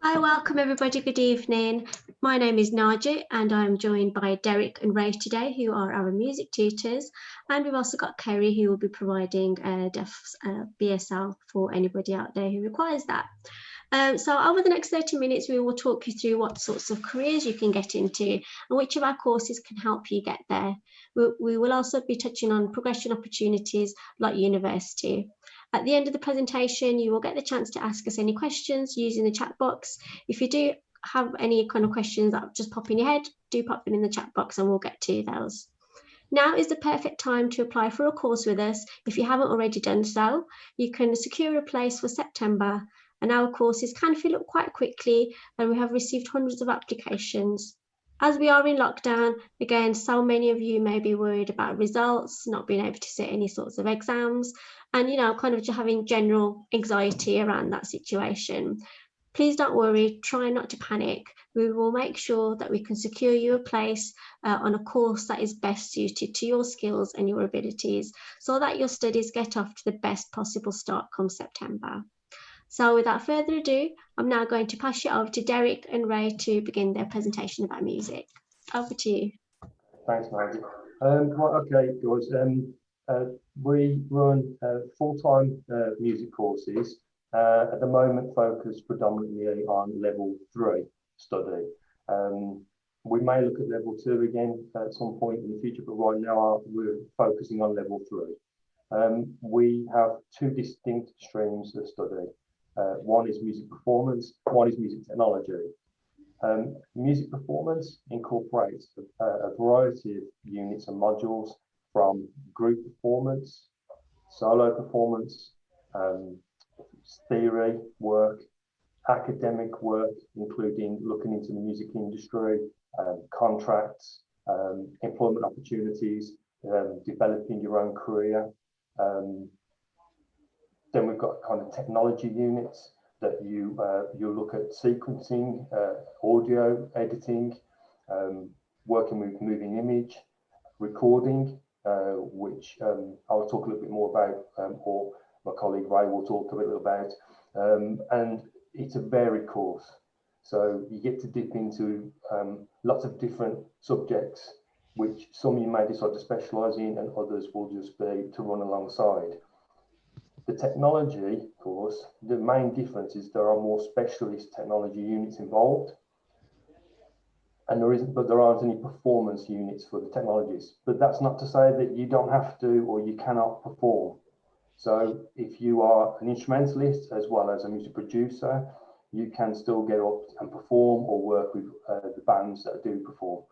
Hi, welcome everybody. Good evening. My name is Naji and I'm joined by Derek and Ray today, who are our music tutors. And we've also got Kerry, who will be providing DEF's BSL for anybody out there who requires that. So over the next 30 minutes, we will talk you through what sorts of careers you can get into and which of our courses can help you get there. We will also be touching on progression opportunities like university. At the end of the presentation, you will get the chance to ask us any questions using the chat box. If you do have any kind of questions that just pop in your head, do pop them in the chat box and we'll get to those. Now is the perfect time to apply for a course with us. If you haven't already done so, you can secure a place for September, and our courses can fill up quite quickly and we have received hundreds of applications. As we are in lockdown, again, so many of you may be worried about results, not being able to sit any sorts of exams, and kind of just having general anxiety around that situation. Please don't worry, try not to panic. We will make sure that we can secure you a place on a course that is best suited to your skills and your abilities so that your studies get off to the best possible start come September. So without further ado, I'm now going to pass you over to Derek and Ray to begin their presentation about music. Over to you. Thanks, Maggie. Right, okay, guys. We run full-time music courses. At the moment, focused predominantly on level 3 study. We may look at level 2 again at some point in the future, but right now we're focusing on level 3. We have two distinct streams of study. One is music performance, one is music technology. Music performance incorporates a variety of units and modules from group performance, solo performance, theory work, academic work, including looking into the music industry, contracts, employment opportunities, developing your own career. Then we've got kind of technology units that you look at sequencing, audio editing, working with moving image, recording, which I'll talk a little bit more about, or my colleague Ray will talk a little about. And it's a varied course. So you get to dip into lots of different subjects, which some you may decide to specialise in and others will just be to run alongside. The technology course, the main difference is there are more specialist technology units involved, and there aren't any performance units for the technologists. But that's not to say that you don't have to or you cannot perform. So if you are an instrumentalist as well as a music producer, you can still get up and perform or work with the bands that do perform.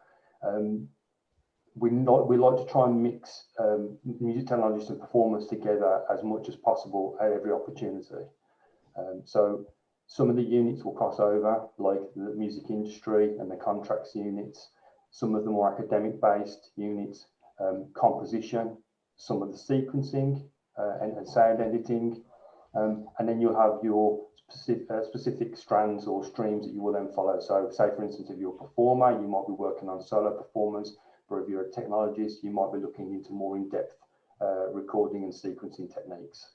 We like to try and mix music technologists and performers together as much as possible at every opportunity. So some of the units will cross over, like the music industry and the contracts units, some of the more academic based units, composition, some of the sequencing and sound editing, and then you'll have your specific strands or streams that you will then follow. So say for instance, if you're a performer, you might be working on solo performance. Or if you're a technologist, you might be looking into more in-depth recording and sequencing techniques.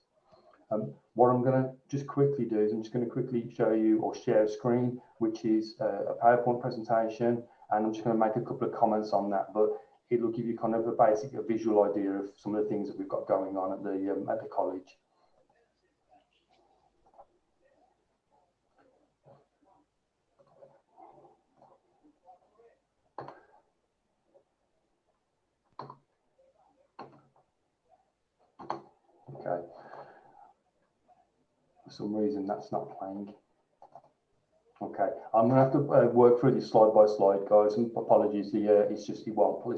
What I'm going to just quickly do is I'm just going to quickly show you or share a screen, which is a PowerPoint presentation, and I'm just going to make a couple of comments on that, but it will give you kind of a visual idea of some of the things that we've got going on at the college. Okay. For some reason, that's not playing. Okay, I'm gonna have to work through this slide by slide, guys. And apologies, it's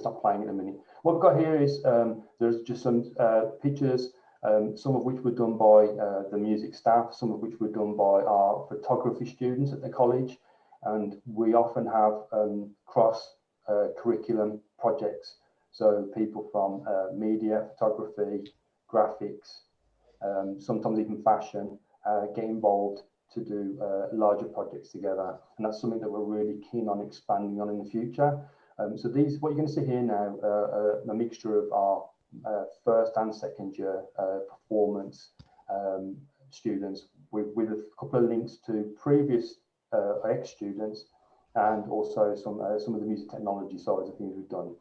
not playing at the minute. What we've got here is there's just some pictures, some of which were done by the music staff, some of which were done by our photography students at the college, and we often have cross curriculum projects. So people from media, photography, graphics, sometimes even fashion get involved to do larger projects together, and that's something that we're really keen on expanding on in the future. So these, what you're going to see here now, a mixture of our first and second year performance students with a couple of links to previous ex-students, and also some of the music technology sides of things we've done.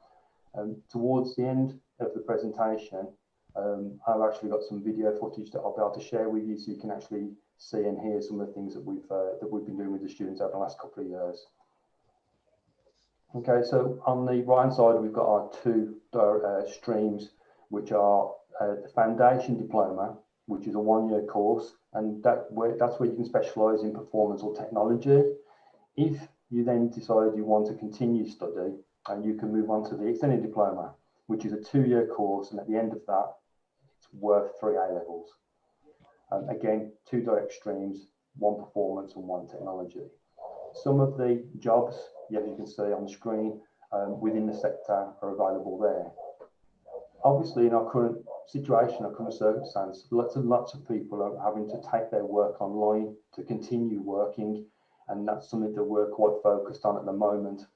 Towards the end of the presentation, I've actually got some video footage that I'll be able to share with you, so you can actually see and hear some of the things that we've been doing with the students over the last couple of years. Okay, so on the right hand side, we've got our two streams, which are the Foundation Diploma, which is a one-year course, and that's where you can specialise in performance or technology. If you then decide you want to continue study, and you can move on to the Extended Diploma, which is a two-year course, and at the end of that, it's worth 3 A-levels. Again, two direct streams, one performance and one technology. Some of the jobs, as you can see on the screen, within the sector are available there. Obviously, in our current situation, our current circumstance, lots of people are having to take their work online to continue working, and that's something that we're quite focused on at the moment,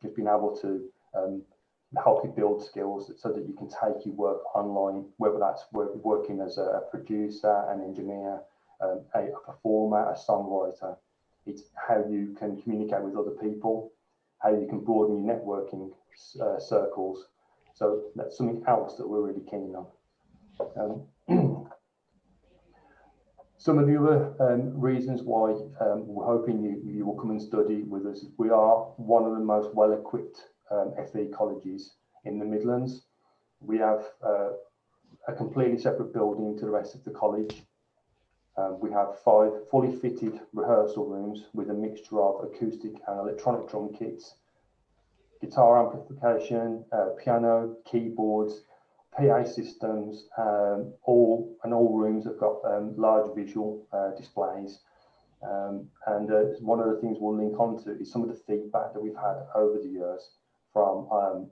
just being able to help you build skills so that you can take your work online, whether that's working as a producer, an engineer, a performer, a songwriter. It's how you can communicate with other people, how you can broaden your networking circles. So that's something else that we're really keen on. Some of the other reasons why we're hoping you will come and study with us. We are one of the most well-equipped FE colleges in the Midlands. We have a completely separate building to the rest of the college. We have 5 fully fitted rehearsal rooms with a mixture of acoustic and electronic drum kits, guitar amplification, piano, keyboards, PA systems, all rooms have got large visual displays. And one of the things we'll link onto is some of the feedback that we've had over the years from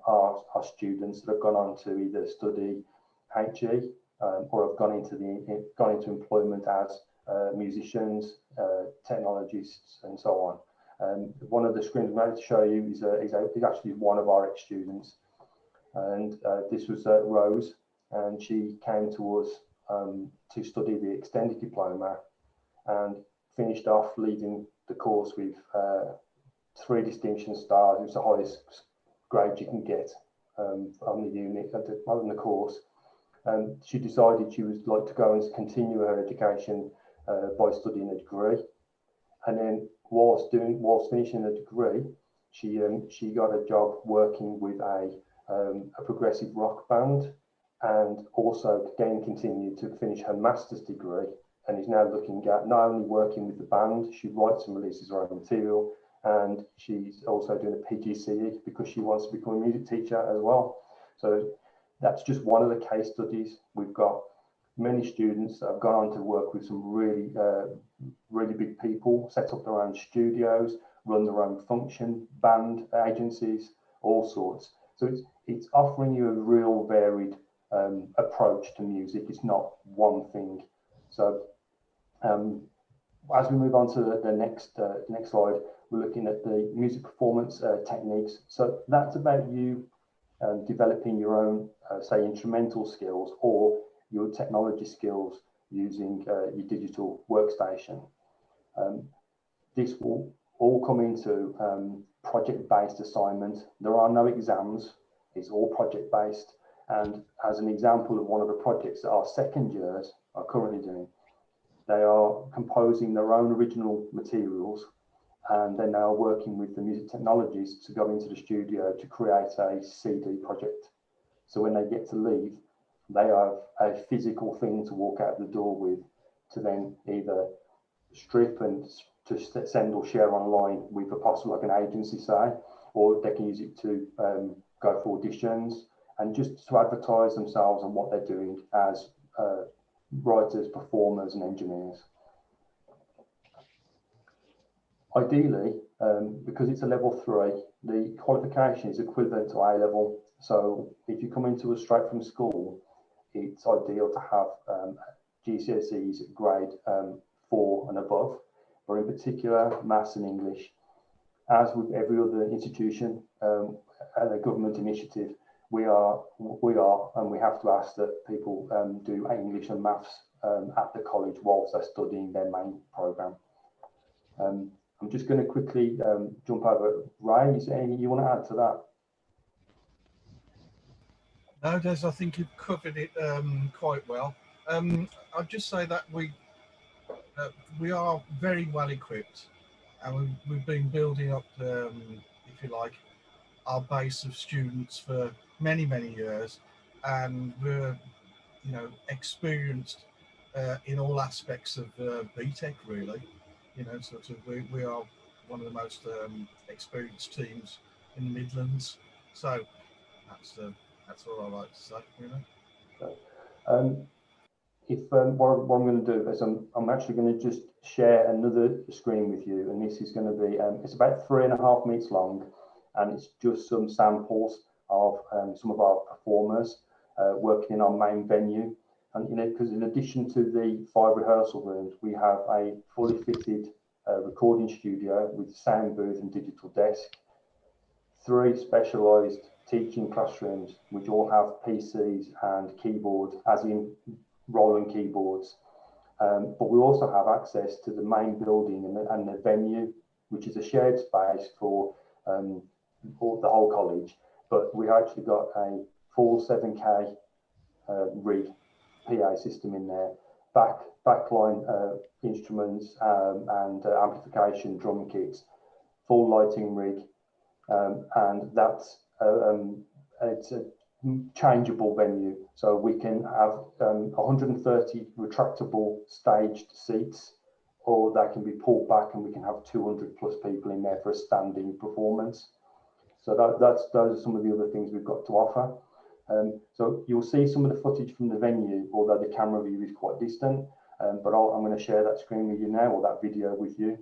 our students that have gone on to either study HE or have gone into employment as musicians, technologists, and so on. One of the screens I'm going to show you is actually one of our ex-students, and this was Rose, and she came to us to study the Extended Diploma and finished off leading the course with 3 distinction stars. It was the highest grade you can get on the unit on the course. And she decided she would like to go and continue her education by studying a degree. And then whilst finishing a degree, she got a job working with a progressive rock band, and also again continued to finish her master's degree, and is now looking at not only working with the band, she writes and releases her own material, and she's also doing a PGCE because she wants to become a music teacher as well. So that's just one of the case studies. We've got many students that have gone on to work with some really, really big people, set up their own studios, run their own function, band agencies, all sorts. So it's offering you a real varied approach to music. It's not one thing. So as we move on to the next slide, we're looking at the music performance techniques. So that's about you developing your own, say, instrumental skills or your technology skills using your digital workstation. This will all come into project-based assignment. There are no exams. It's all project-based. And as an example of one of the projects that our second years are currently doing, they are composing their own original materials, and they're now working with the music technologists to go into the studio to create a CD project. So when they get to leave, they have a physical thing to walk out the door with, to then either strip and to send or share online with a possible, like an agency, say, or they can use it to go for auditions and just to advertise themselves and what they're doing as writers, performers, and engineers. Ideally, because it's a level 3, the qualification is equivalent to A level. So if you come into us straight from school, it's ideal to have GCSEs grade 4 and above, but in particular maths and English. As with every other institution, a government initiative, we are and we have to ask that people do English and maths at the college whilst they're studying their main programme. I'm just going to quickly jump over. Ray, is there anything you want to add to that? No, Des, I think you've covered it quite well. I'd just say that we are very well equipped, and we've been building up, if you like, our base of students for many years, and we're experienced in all aspects of BTEC, really. Sort of we are one of the most experienced teams in the Midlands. So that's all I like to say, really. What I'm going to do is I'm actually going to just share another screen with you, and this is going to be it's about 3.5 minutes long, and it's just some samples of some of our performers working in our main venue. And because in addition to the 5 rehearsal rooms, we have a fully fitted recording studio with sound booth and digital desk, 3 specialised teaching classrooms which all have PCs and keyboards, as in rolling keyboards, but we also have access to the main building and the venue, which is a shared space for the whole college, but we actually got a full 7K rig PA system in there, backline instruments and amplification drum kits, full lighting rig, and that's it's a changeable venue, so we can have 130 retractable staged seats, or that can be pulled back and we can have 200 plus people in there for a standing performance. So those are some of the other things we've got to offer. So you'll see some of the footage from the venue, although the camera view is quite distant, but I'm going to share that screen with you now, or that video with you.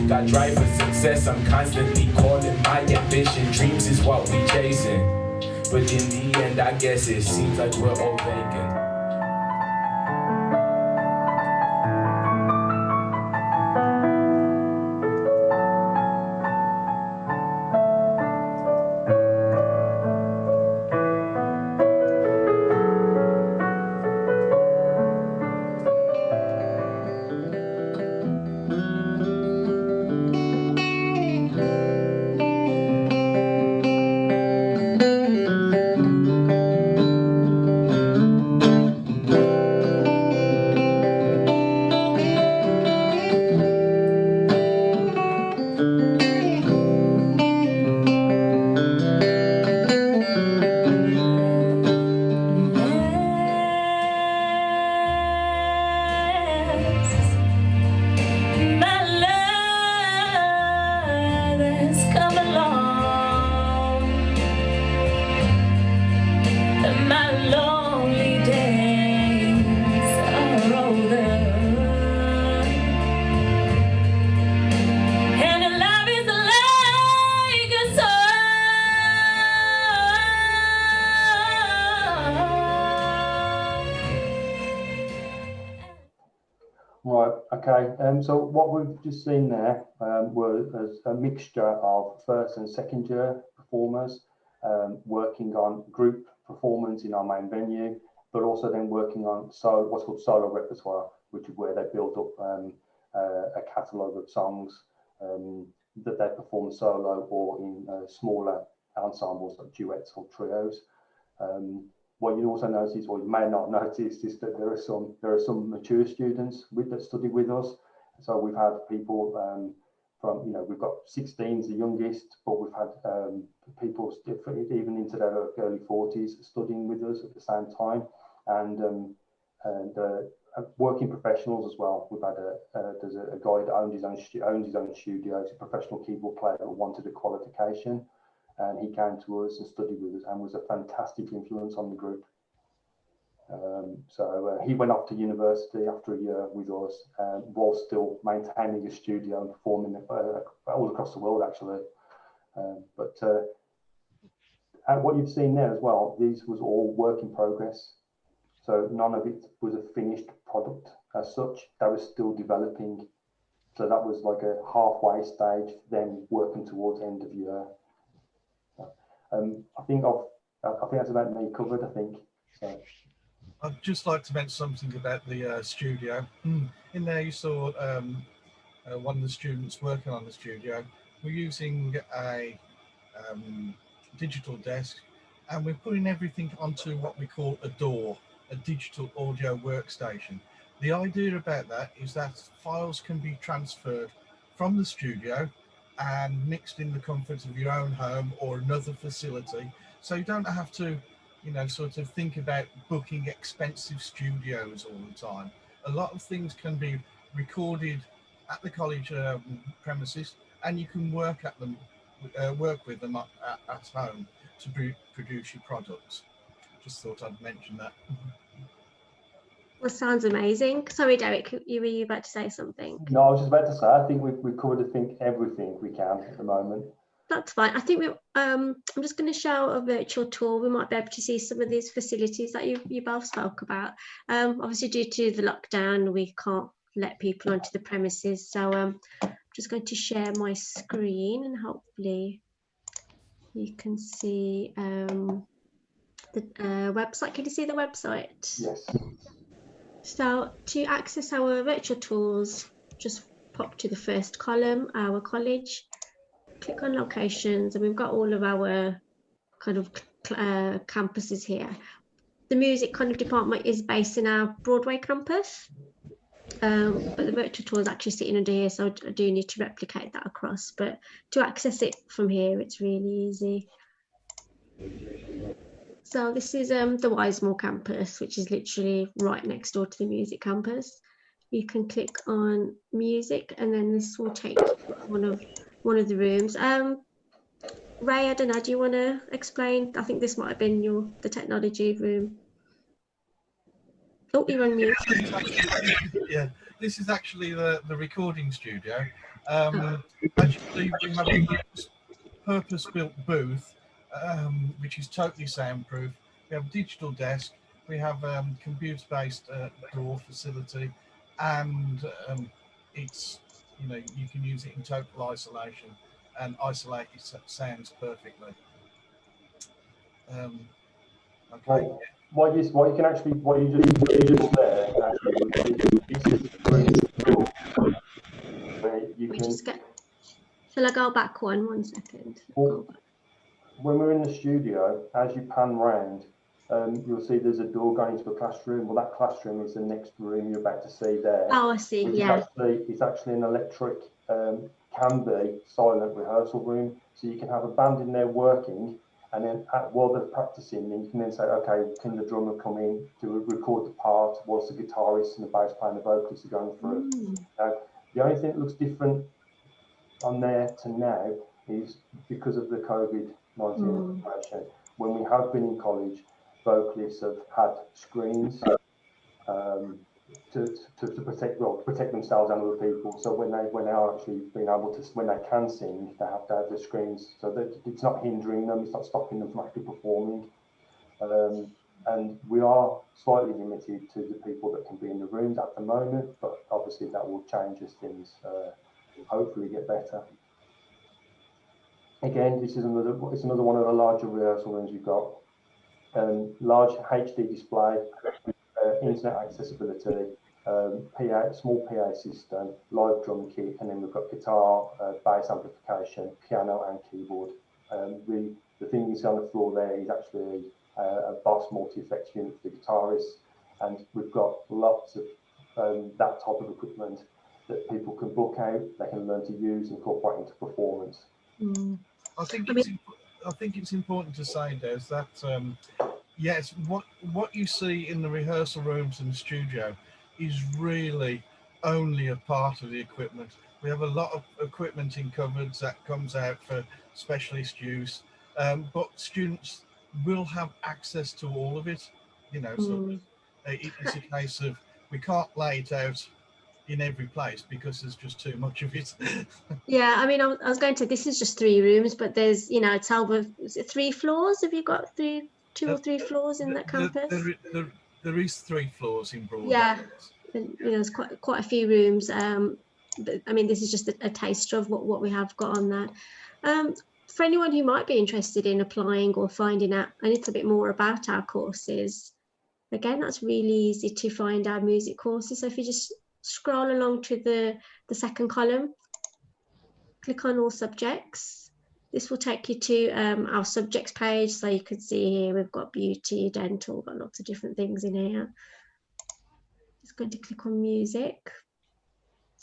Got drive for success, I'm constantly calling my ambition. Dreams is what we chasing, but in the end I guess it seems like we're all vacant. Right, okay. So what we've just seen there was a mixture of first and second year performers working on group performance in our main venue, but also then working on what's called solo repertoire, which is where they build up a catalogue of songs that they perform solo or in smaller ensembles like duets or trios. What you also notice, or you may not notice, is that there are some mature students that study with us. So we've had people from, we've got 16 is the youngest, but we've had people even into their early 40s studying with us at the same time, and working professionals as well. We've had there's a guy that owns his own studio. He's a professional keyboard player who wanted a qualification. And he came to us and studied with us and was a fantastic influence on the group. So he went off to university after a year with us, while still maintaining a studio and performing all across the world, actually. But what you've seen there as well, these was all work in progress. So none of it was a finished product as such. That was still developing. So that was like a halfway stage, then working towards end of year. I think that's about me covered, I think. So. I'd just like to mention something about the studio. In there you saw one of the students working on the studio. We're using a digital desk, and we're putting everything onto what we call a DAW, a digital audio workstation. The idea about that is that files can be transferred from the studio and mixed in the comfort of your own home or another facility, so you don't have to sort of think about booking expensive studios all the time. A lot of things can be recorded at the college premises, and you can work with them at home to produce your products. Just thought I'd mention that. Well, sounds amazing. Sorry, Derek, were you about to say something? No, I was just about to say, I think we've covered, everything we can at the moment. That's fine. I think I'm just going to show a virtual tour. We might be able to see some of these facilities that you both spoke about. Obviously, due to the lockdown, we can't let people onto the premises. So I'm just going to share my screen, and hopefully you can see the website. Can you see the website? Yes. So to access our virtual tours, just pop to the first column, our college, click on locations, and we've got all of our kind of campuses here. The music kind of department is based in our Broadway campus, but the virtual tour is actually sitting under here, so I do need to replicate that across. But to access it from here, it's really easy. So this is the Wisemore campus, which is literally right next door to the music campus. You can click on music, and then this will take you to one of the rooms. Ray, I don't know, do you want to explain? I think this might have been the technology room. Oh, you're on mute. Yeah, this is actually the recording studio. Actually, we have a purpose-built booth, which is totally soundproof. We have a digital desk. We have computer-based DAW facility, and it's you can use it in total isolation and isolate your sounds perfectly. Okay. What you just there actually, this is where you can. Shall I go back one second? Well, when we're in the studio, as you pan round, you'll see there's a door going into a classroom. Well, that classroom is the next room you're about to see there. Oh, I see. Yeah. It's actually an electric, can be silent rehearsal room. So you can have a band in there working, and then while they're practicing, then you can then say, okay, can the drummer come in to record the part whilst the guitarist and the bass player and the vocalist are going through. The only thing that looks different on there to now is because of the COVID-19 situation. When we have been in college, vocalists have had screens to protect themselves and other people. So when they are actually being able to, when they can sing, they have to have the screens so that it's not hindering them, it's not stopping them from actually performing. and we are slightly limited to the people that can be in the rooms at the moment, but obviously that will change as things hopefully get better. Again, it's another one of the larger rehearsal rooms you've got. Large HD display, internet accessibility, small PA system, live drum kit, and then we've got guitar, bass amplification, piano and keyboard. The thing you see on the floor there is actually a Boss multi-effects unit for the guitarist, and we've got lots of that type of equipment that people can book out, they can learn to use, incorporate into performance. I think it's important to say, Des, that yes, what you see in the rehearsal rooms and the studio is really only a part of the equipment. We have a lot of equipment in cupboards that comes out for specialist use, but students will have access to all of it. You know, so it's a case of we can't lay it out in every place because there's just too much of it. Yeah, I mean, I was going to, this is just 3 rooms, but there's, you know, it's over, is it 3 floors? Have you got 2 or 3 floors in that campus? There is 3 floors in Broad. Yeah, you know, there's quite a few rooms. But I mean, this is just a taster of what we have got on that. For anyone who might be interested in applying or finding out a little bit more about our courses, again, that's really easy to find our music courses. So if you just scroll along to the second column, click on all subjects. This will take you to our subjects page. So you can see here we've got beauty, dental, got lots of different things in here. Just going to click on music,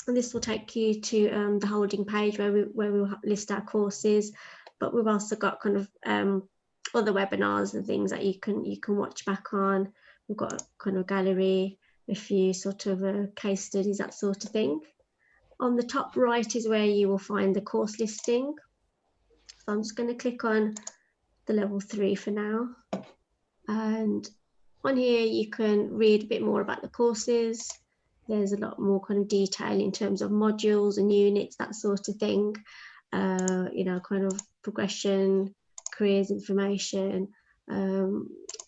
and this will take you to the holding page where we'll list our courses. But we've also got kind of other webinars and things that you can watch back on. We've got a kind of gallery, a few sort of case studies, that sort of thing. On the top right is where you will find the course listing. So I'm just going to click on the level 3 for now. And on here, you can read a bit more about the courses. There's a lot more kind of detail in terms of modules and units, that sort of thing. You know, kind of progression, careers information,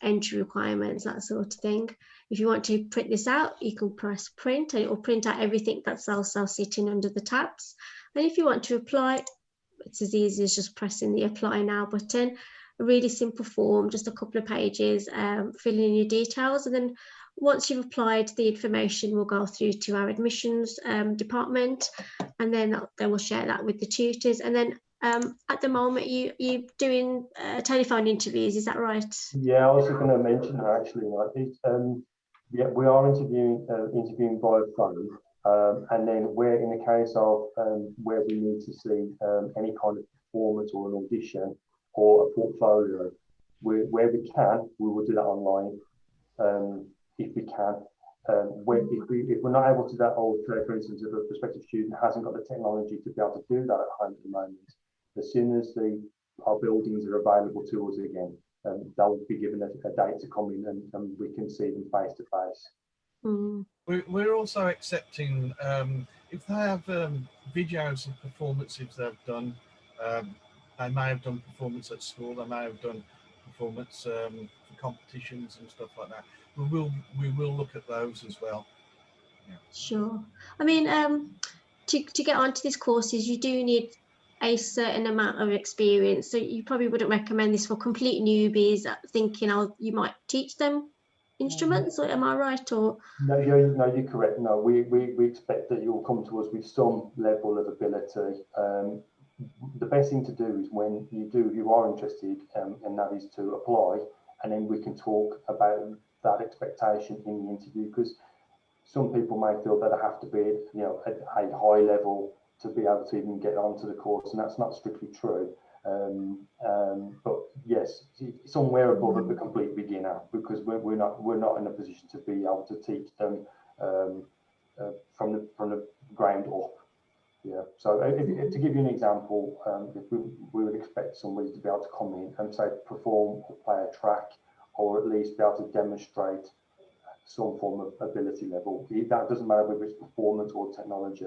entry requirements, that sort of thing. If you want to print this out, you can press print, and it will print out everything that's also sitting under the tabs. And if you want to apply, it's as easy as just pressing the apply now button. A really simple form, just a couple of pages, fill in your details, and then once you've applied, the information will go through to our admissions department, and then they will share that with the tutors. And then at the moment, you're doing telephone interviews, is that right? Yeah, I was just going to mention that actually. Yeah, we are interviewing via phone, and then we're in the case of where we need to see any kind of performance or an audition or a portfolio, where we can, we will do that online. If we can, if we're not able to do that, or for instance, if a prospective student hasn't got the technology to be able to do that at home at the moment, as soon as our buildings are available to us again, they'll be given a date to come in, and we can see them face to face. We're also accepting if they have videos of performances they've done. They may have done performance at school. They may have done performance for competitions and stuff like that. We will look at those as well. Yeah. Sure. I mean, to get onto these courses, you do need a certain amount of experience. So you probably wouldn't recommend this for complete newbies thinking, oh, you might teach them instruments, or am I right? Or no, you're correct. No, we expect that you'll come to us with some level of ability. The best thing to do is when you are interested, and that is to apply, and then we can talk about that expectation in the interview, because some people may feel that they have to be, you know, at a high level to be able to even get onto the course, and that's not strictly true. But yes, somewhere above a complete beginner, because we're not in a position to be able to teach them from the ground up. Yeah. So to give you an example, if we would expect somebody to be able to come in and say perform or play a track, or at least be able to demonstrate some form of ability level. That doesn't matter whether it's performance or technology.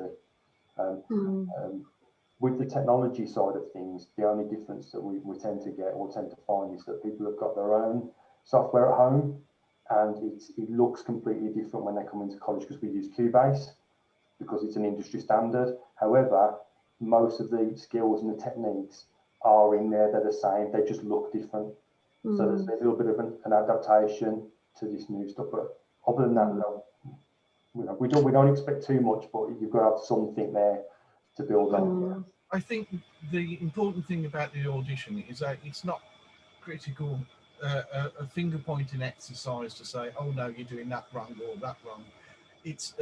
With the technology side of things, the only difference that we tend to get or tend to find is that people have got their own software at home, and it looks completely different when they come into college because we use Cubase because it's an industry standard. However, most of the skills and the techniques are in there. They're the same. They just look different. So there's a little bit of an adaptation to this new stuff. But other than that, no, we don't expect too much, but you've got to have something there to build on. I think the important thing about the audition is that it's not critical, a finger pointing exercise to say, oh no, you're doing that wrong or that wrong. It's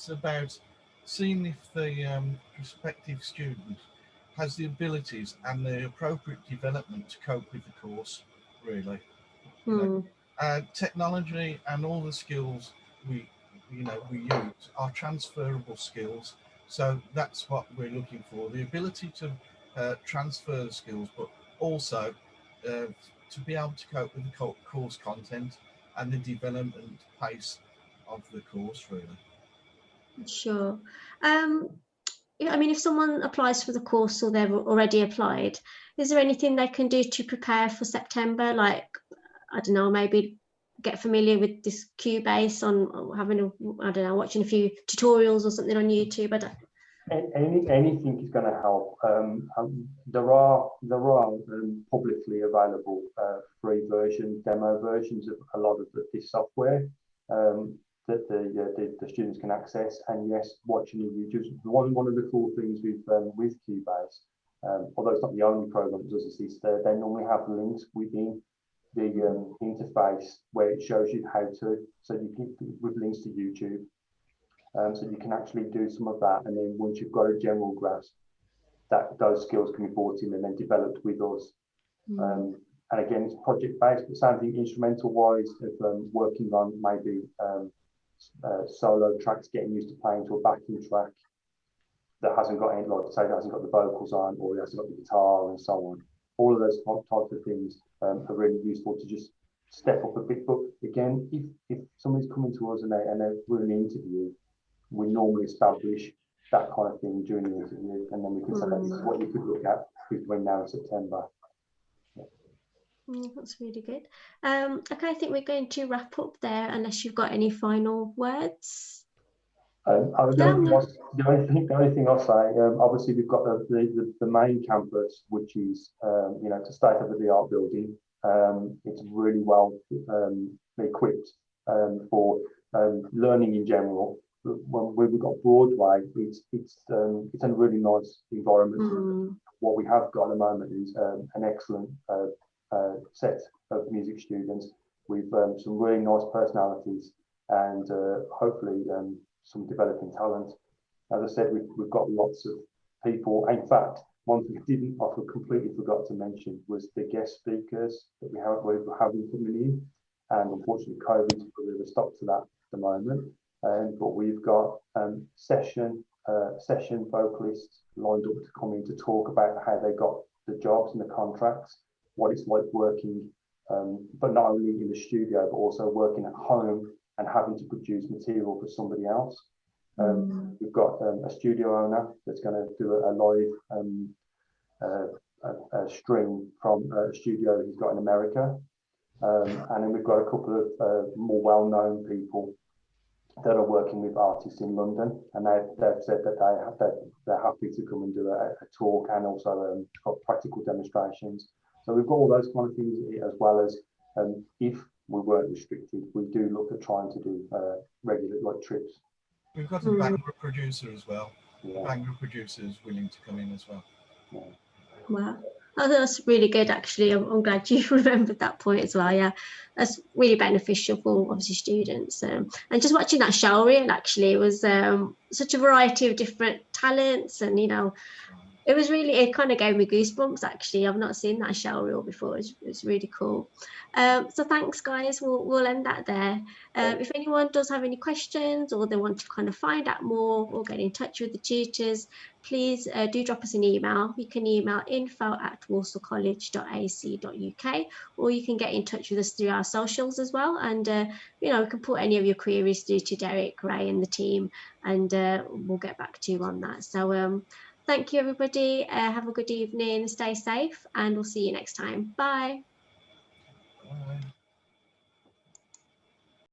about seeing if the prospective student has the abilities and the appropriate development to cope with the course, really. Technology and all the skills we use are transferable skills. So that's what we're looking for, the ability to transfer the skills, but also to be able to cope with the course content and the development pace of the course, really. Sure. I mean, if someone applies for the course or they've already applied, is there anything they can do to prepare for September? Like, I don't know, maybe get familiar with this Cubase on watching a few tutorials or something on YouTube. Anything is going to help. There are publicly available free demo versions of a lot of this software that the students can access. And yes, watching the YouTube. One of the cool things with Cubase, although it's not the only program that does this, they normally have links within the interface where it shows you how to. So you can, with links to YouTube. So you can actually do some of that, and then once you've got a general grasp, those skills can be brought in and then developed with us. And again, it's project-based, but something instrumental-wise, if working on maybe solo tracks, getting used to playing to a backing track that hasn't got any, like say, hasn't got the vocals on, or it hasn't got the guitar and so on. All of those types of things are really useful to just step up a bit. But again, if somebody's coming to us and they're doing an interview, we normally establish that kind of thing during the interview, and then we can say that this is what you could look at between now and September. That's really good. Okay, I think we're going to wrap up there unless you've got any final words. The only thing I'll say, obviously we've got the main campus, which is to state-of-the-art building. It's really well equipped for learning in general. When we've got Broadway, it's a really nice environment. What we have got at the moment is an excellent set of music students with some really nice personalities and hopefully some developing talent. As I said, we've got lots of people. In fact, one thing I completely forgot to mention was the guest speakers that we're having coming in, and unfortunately COVID put a bit of a stop to that at the moment. But we've got session vocalists lined up to come in to talk about how they got the jobs and the contracts, what it's like working, but not only in the studio, but also working at home and having to produce material for somebody else. We've got a studio owner that's going to do a live stream from a studio he's got in America. And then we've got a couple of more well-known people that are working with artists in London, and they've said that they're happy to come and do a talk and also got practical demonstrations. So we've got all those kind of things, as well as if we weren't restricted, we do look at trying to do regular trips. We've got a Bangor producer as well. Yeah. Bangor producer is willing to come in as well. Yeah. Wow. Oh, that's really good, actually. I'm glad you remembered that point as well. Yeah, that's really beneficial for obviously students. And just watching that show reel, actually, it was such a variety of different talents, and it kind of gave me goosebumps, actually. I've not seen that show reel before. It's really cool. So thanks, guys. We'll end that there. If anyone does have any questions, or they want to kind of find out more or get in touch with the tutors, please do drop us an email. You can email info@walsallcollege.ac.uk, or you can get in touch with us through our socials as well. And we can put any of your queries through to Derek, Ray, and the team, and we'll get back to you on that. So thank you, everybody. Have a good evening. Stay safe, and we'll see you next time. Bye. Bye.